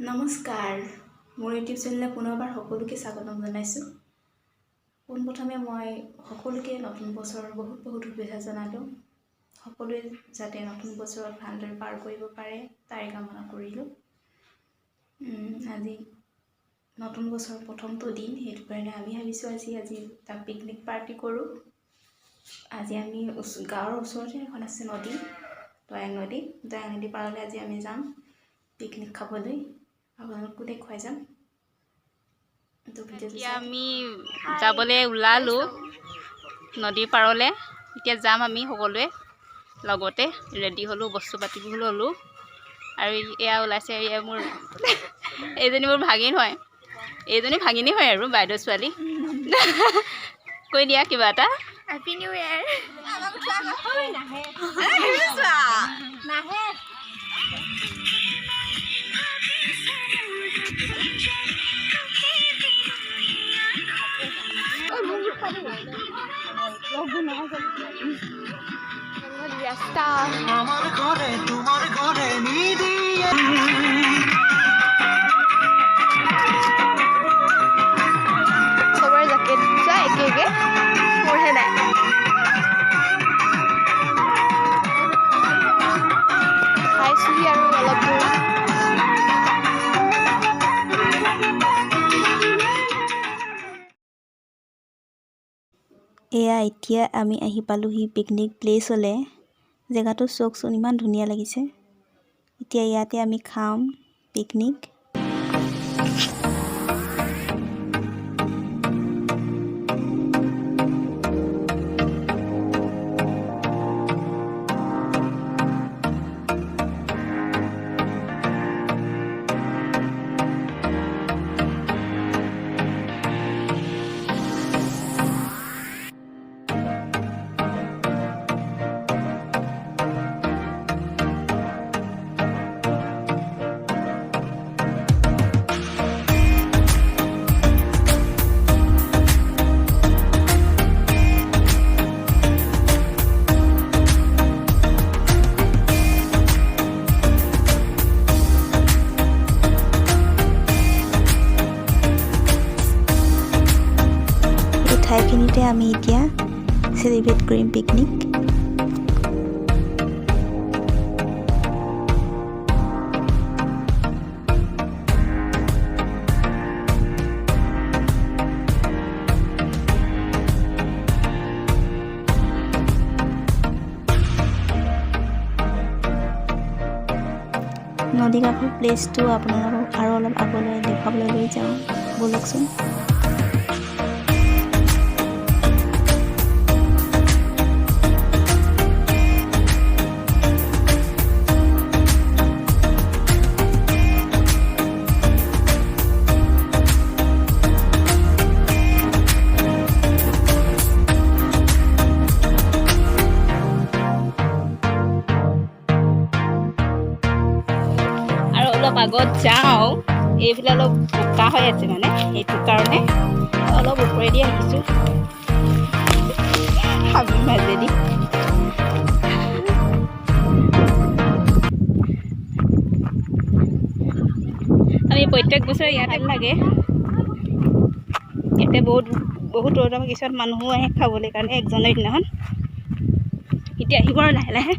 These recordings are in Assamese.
নমস্কাৰ মোৰ ইউটিউব চেনেলে পুনৰবাৰ সকলোকে স্বাগতম জনাইছোঁ। পোনপ্ৰথমে মই সকলোকে নতুন বছৰৰ বহুত শুভেচ্ছা জনালোঁ। সকলোৱে যাতে নতুন বছৰত ভালদৰে পাৰ কৰিব পাৰে তাৰে কামনা কৰিলোঁ। আজি নতুন বছৰৰ প্ৰথমটো দিন, সেইটো কাৰণে আমি ভাবিছোঁ আজি এটা পিকনিক পাৰ্টি কৰোঁ। আজি আমি গাঁৱৰ ওচৰতে এখন আছে নদী, দয়াং নদী পাৰলৈ আজি আমি যাম পিকনিক খাবলৈ। আপোনালোকো দেখুৱাই যাম। এতিয়া আমি যাবলৈ ওলালোঁ নদীৰ পাৰলৈ। এতিয়া যাম আমি সকলোৱে লগতে ৰেডি হ'লোঁ, বস্তু পাতিবোৰ ল'লোঁ। আৰু এয়া ওলাইছে, এয়া মোৰ এইজনী মোৰ ভাগিন হয়, এইজনী ভাগিনী হয় আৰু বাইদেউ ছোৱালী। কৈ দিয়া কিবা এটা। Happy new year. আমাৰ ঘৰে তোমাৰ ঘৰে নিদিয়ে সবৰে জেকেট যা একে একে, মোৰহে নাই। খাইছোহি আৰু অলপ দূৰ। এয়া এতিয়া আমি আহি পালোহি পিকনিক প্লেচলৈ। জেগাটো চাওকচোন, ইমান ধুনীয়া লাগিছে। এতিয়া ইয়াতে আমি খাম পিকনিক। ঠাইখিনিতে আমি এতিয়া চেলিব্ৰেট কৰিম পিকনিক। নদী কাষৰ প্লেচটো আপোনালোকক আৰু অলপ আগলৈ দেখুৱাবলৈ লৈ যাওঁ, ব'লকচোন। অলপ আগত যাওঁ, এইফালে অলপ বোকা হৈ আছে মানে, সেইটো কাৰণে অলপ ওপৰেদি আহিছোঁ হাবি মাজেদি। আমি প্ৰত্যেক বছৰে ইয়াতে লাগে। ইয়াতে বহুত দূৰৰ কিছুমান মানুহো আহে খাবলৈ কাৰণে একজনৰ দিনাখন। এতিয়া আহিব আৰু লাহে লাহে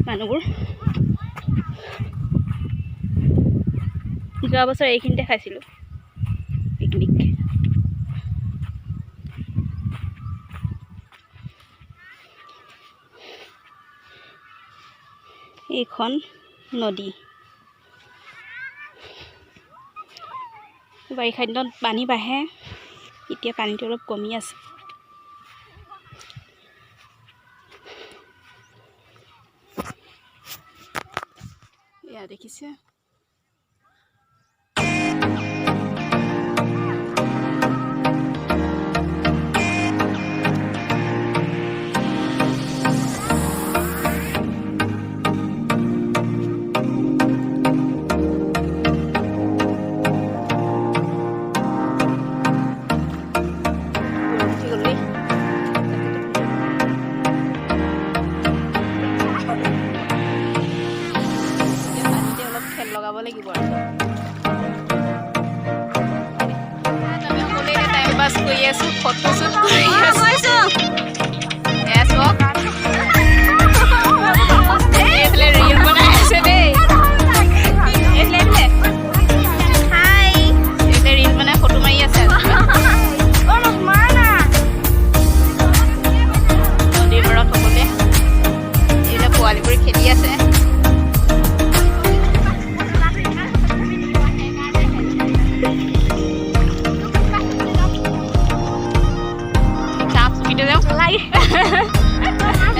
মানুহবোৰ। যোৱা বছৰ এইখিনিতে খাইছিলোঁ পিকনিক। এইখন নদী। বাৰিষা দিনত পানী বাঢ়ে, এতিয়া পানীটো অলপ কমি আছে। এয়া দেখিছে। ৱাছ কৰি আছোঁ, ফটো শ্বুট কৰি আছোঁ। এয়া চাওক, এইফালে ৰিল বনাই আছে দেই। এইফালে ৰিল বনাই ফটো মাৰি আছে। নদীৰ পাৰত সকলোৱে এইবিলাক পোৱালিবোৰ খেলি আছে।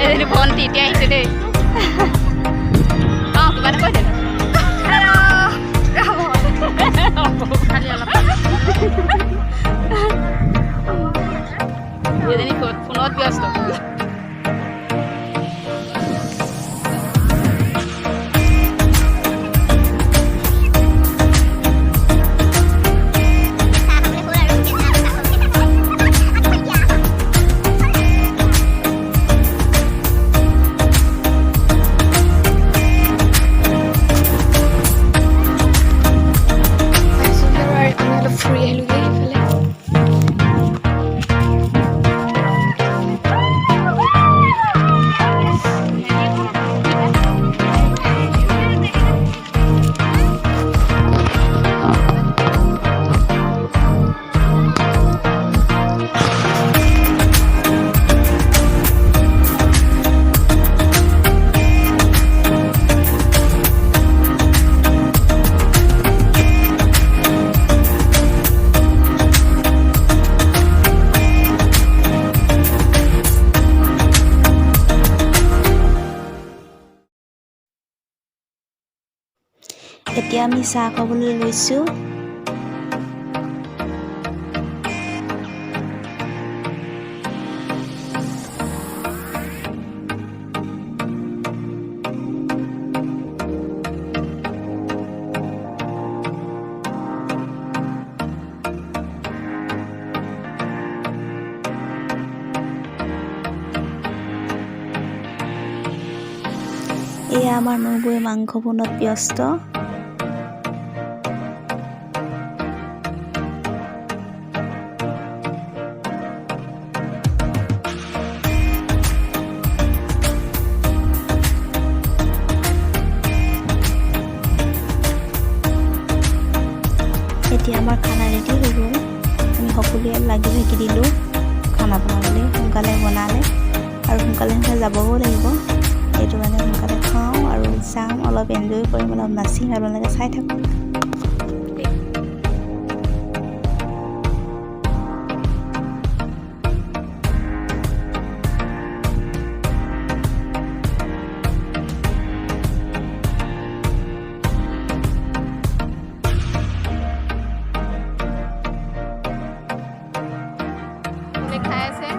এজনী ভণ্টি এতিয়া আহিছে দেই। অঁ কিবা এটা কৈ দে। এজনী ফোনত ব্যস্ত। ফুৰি আহিলোগৈ সেইফালে। এতিয়া আমি চাহ খাবলৈ লৈছোঁ। এয়া আমাৰ নবৌয়ে মাংস বনোৱাত ব্যস্ত। এতিয়া আমাৰ খানা ৰেডি হৈ গ'ল। আমি সকলোৱে লাগি ভাগি দিলোঁ খানা বনাবলৈ। সোনকালে বনালে আৰু সোনকালে যাবও লাগিব। সেইটো কাৰণে সোনকালে খাওঁ আৰু যাম, অলপ এনজয় কৰিম, অলপ নাচিম। আপোনালোকে চাই থাকক। খাই আছে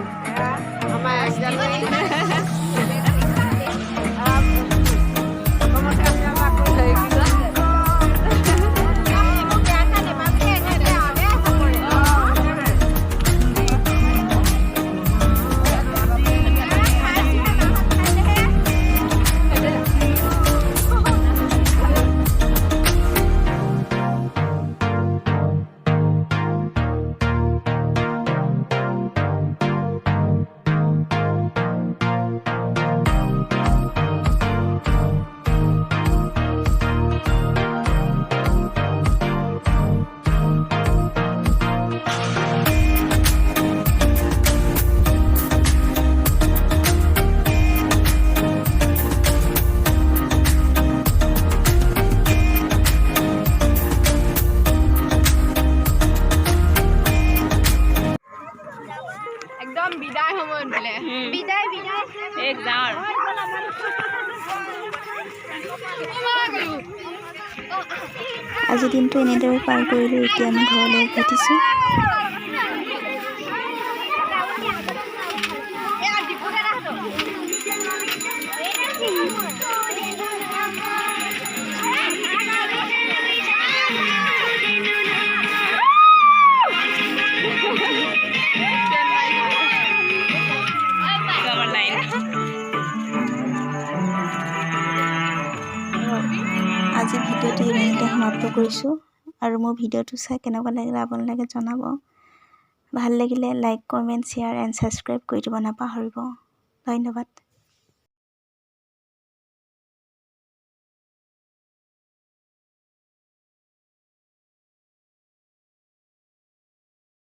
বিদায় সময়ত বোলে বিদায় এক যাওঁ আৰু আজিৰ দিনটো এনেদৰে পাৰ কৰিলোঁ। এতিয়া আমি ঘৰলৈ উভতিছোঁ। আজি ভিডিঅ'টো ইমানতে সমাপ্ত কৰিছোঁ। আৰু মোৰ ভিডিঅ'টো চাই কেনেকুৱা লাগিলে আপোনালোকে জনাব। ভাল লাগিলে like comment share and subscribe কৰি দিব নাপাহৰিব। ধন্যবাদ।